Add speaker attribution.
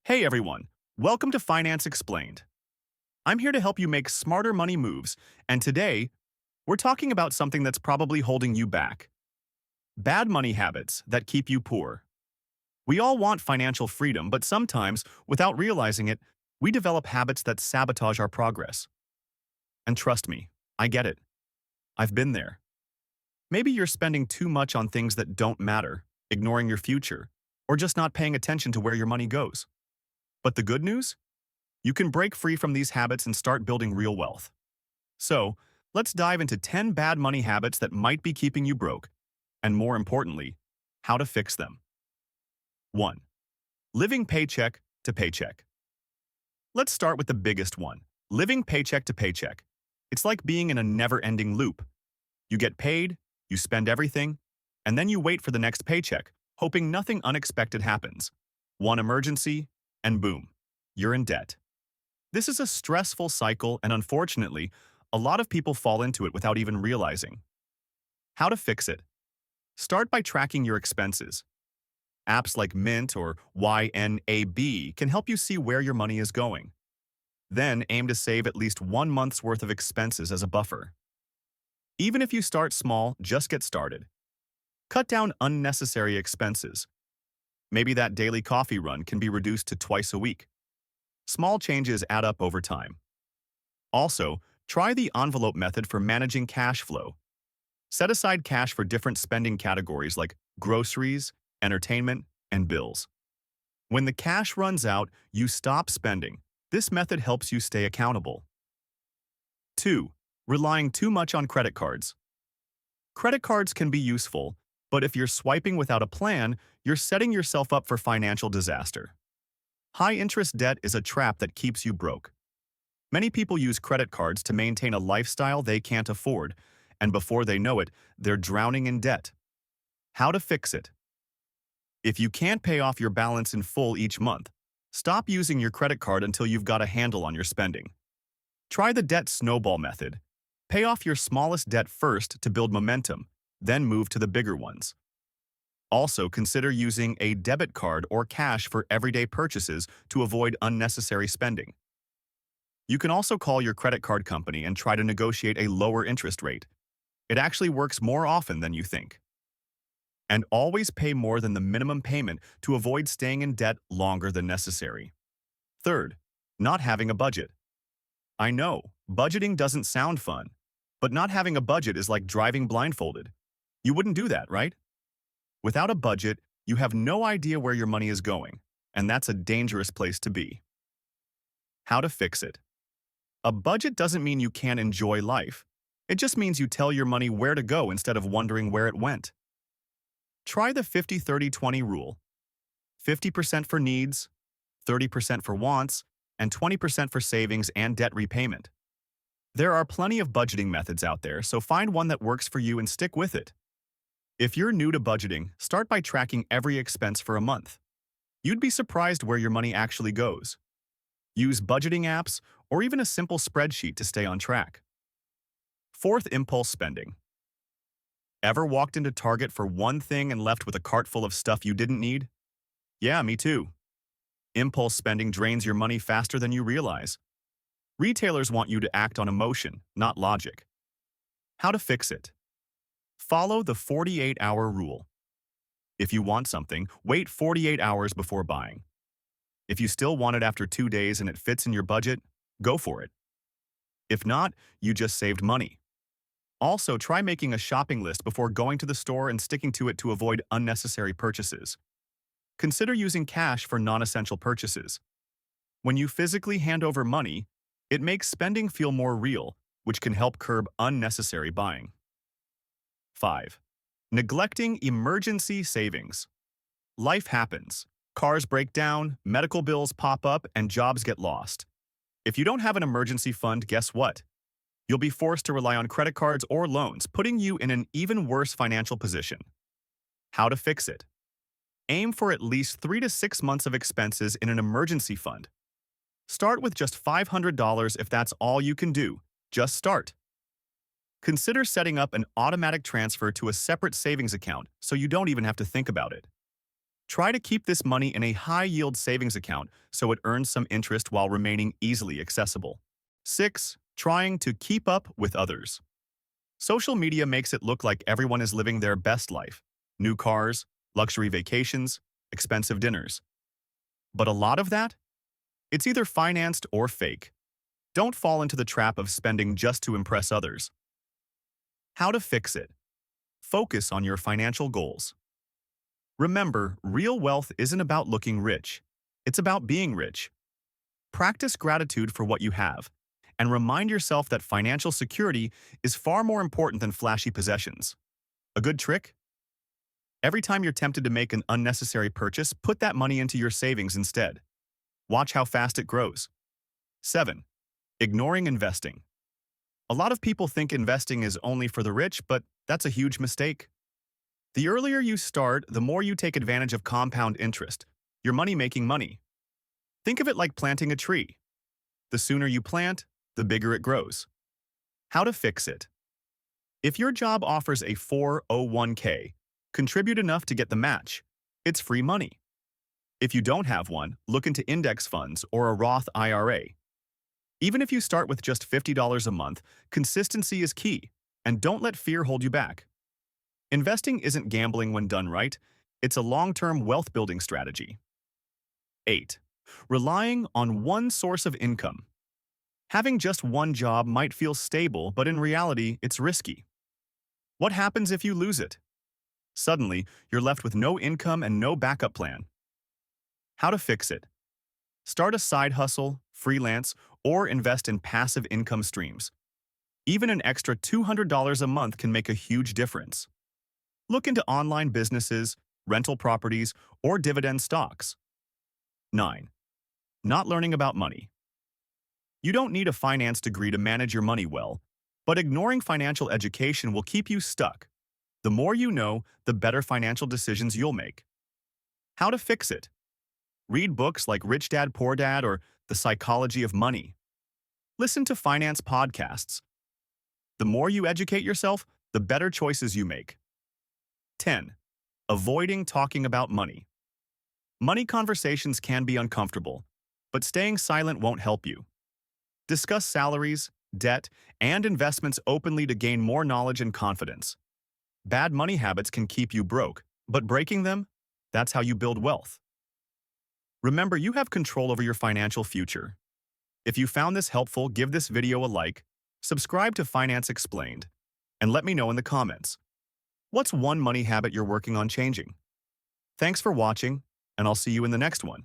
Speaker 1: Hey everyone, welcome to Finance Explained. I'm here to help you make smarter money moves, and today, we're talking about something that's probably holding you back. Bad money habits that keep you poor. We all want financial freedom, but sometimes, without realizing it, we develop habits that sabotage our progress. And trust me, I get it. I've been there. Maybe you're spending too much on things that don't matter, ignoring your future, or just not paying attention to where your money goes. But the good news? You can break free from these habits and start building real wealth. So, let's dive into 10 bad money habits that might be keeping you broke, and more importantly, how to fix them. 1. Living paycheck to paycheck. Let's start with the biggest one, living paycheck to paycheck. It's like being in a never-ending loop. You get paid, you spend everything, and then you wait for the next paycheck, hoping nothing unexpected happens. One emergency, and boom, you're in debt. This is a stressful cycle, and unfortunately, a lot of people fall into it without even realizing. How to fix it? Start by tracking your expenses. Apps like Mint or YNAB can help you see where your money is going. Then aim to save at least 1 month's worth of expenses as a buffer. Even if you start small, just get started. Cut down unnecessary expenses. Maybe that daily coffee run can be reduced to twice a week. Small changes add up over time. Also, try the envelope method for managing cash flow. Set aside cash for different spending categories like groceries, entertainment, and bills. When the cash runs out, you stop spending. This method helps you stay accountable. 2. Relying too much on credit cards. Credit cards can be useful, but if you're swiping without a plan, you're setting yourself up for financial disaster. High-interest debt is a trap that keeps you broke. Many people use credit cards to maintain a lifestyle they can't afford, and before they know it, they're drowning in debt. How to fix it? If you can't pay off your balance in full each month, stop using your credit card until you've got a handle on your spending. Try the debt snowball method. Pay off your smallest debt first to build momentum, then move to the bigger ones. Also, consider using a debit card or cash for everyday purchases to avoid unnecessary spending. You can also call your credit card company and try to negotiate a lower interest rate. It actually works more often than you think. And always pay more than the minimum payment to avoid staying in debt longer than necessary. Third, not having a budget. I know, budgeting doesn't sound fun, but not having a budget is like driving blindfolded. You wouldn't do that, right? Without a budget, you have no idea where your money is going, and that's a dangerous place to be. How to fix it? A budget doesn't mean you can't enjoy life. It just means you tell your money where to go instead of wondering where it went. Try the 50-30-20 rule. 50% for needs, 30% for wants, and 20% for savings and debt repayment. There are plenty of budgeting methods out there, so find one that works for you and stick with it. If you're new to budgeting, start by tracking every expense for a month. You'd be surprised where your money actually goes. Use budgeting apps or even a simple spreadsheet to stay on track. Fourth, impulse spending. Ever walked into Target for one thing and left with a cart full of stuff you didn't need? Yeah, me too. Impulse spending drains your money faster than you realize. Retailers want you to act on emotion, not logic. How to fix it? Follow the 48-hour rule. If you want something, wait 48 hours before buying. If you still want it after 2 days and it fits in your budget, go for it. If not, you just saved money. Also, try making a shopping list before going to the store and sticking to it to avoid unnecessary purchases. Consider using cash for non-essential purchases. When you physically hand over money, it makes spending feel more real, which can help curb unnecessary buying. 5. Neglecting emergency savings. Life happens. Cars break down, medical bills pop up, and jobs get lost. If you don't have an emergency fund, guess what? You'll be forced to rely on credit cards or loans, putting you in an even worse financial position. How to fix it? Aim for at least 3 to 6 months of expenses in an emergency fund. Start with just $500 if that's all you can do. Just start. Consider setting up an automatic transfer to a separate savings account so you don't even have to think about it. Try to keep this money in a high-yield savings account so it earns some interest while remaining easily accessible. 6. Trying to keep up with others. Social media makes it look like everyone is living their best life. New cars, luxury vacations, expensive dinners. But a lot of that? It's either financed or fake. Don't fall into the trap of spending just to impress others. How to fix it? Focus on your financial goals. Remember, real wealth isn't about looking rich. It's about being rich. Practice gratitude for what you have, and remind yourself that financial security is far more important than flashy possessions. A good trick? Every time you're tempted to make an unnecessary purchase, put that money into your savings instead. Watch how fast it grows. 7. Ignoring investing. A lot of people think investing is only for the rich, but that's a huge mistake. The earlier you start, the more you take advantage of compound interest, your money making money. Think of it like planting a tree. The sooner you plant, the bigger it grows. How to fix it? If your job offers a 401k, contribute enough to get the match. It's free money. If you don't have one, look into index funds or a Roth IRA. Even if you start with just $50 a month, consistency is key, and don't let fear hold you back. Investing isn't gambling when done right. It's a long-term wealth-building strategy. 8. Relying on one source of income. Having just one job might feel stable, but in reality, it's risky. What happens if you lose it? Suddenly, you're left with no income and no backup plan. How to fix it? Start a side hustle, freelance, or invest in passive income streams. Even an extra $200 a month can make a huge difference. Look into online businesses, rental properties, or dividend stocks. 9. Not learning about money. You don't need a finance degree to manage your money well, but ignoring financial education will keep you stuck. The more you know, the better financial decisions you'll make. How to fix it? Read books like Rich Dad, Poor Dad or The Psychology of Money. Listen to finance podcasts. The more you educate yourself, the better choices you make. 10. Avoiding talking about money. Money conversations can be uncomfortable, but staying silent won't help you. Discuss salaries, debt, and investments openly to gain more knowledge and confidence. Bad money habits can keep you broke, but breaking them, that's how you build wealth. Remember, you have control over your financial future. If you found this helpful, give this video a like, subscribe to Finance Explained, and let me know in the comments. What's one money habit you're working on changing? Thanks for watching, and I'll see you in the next one.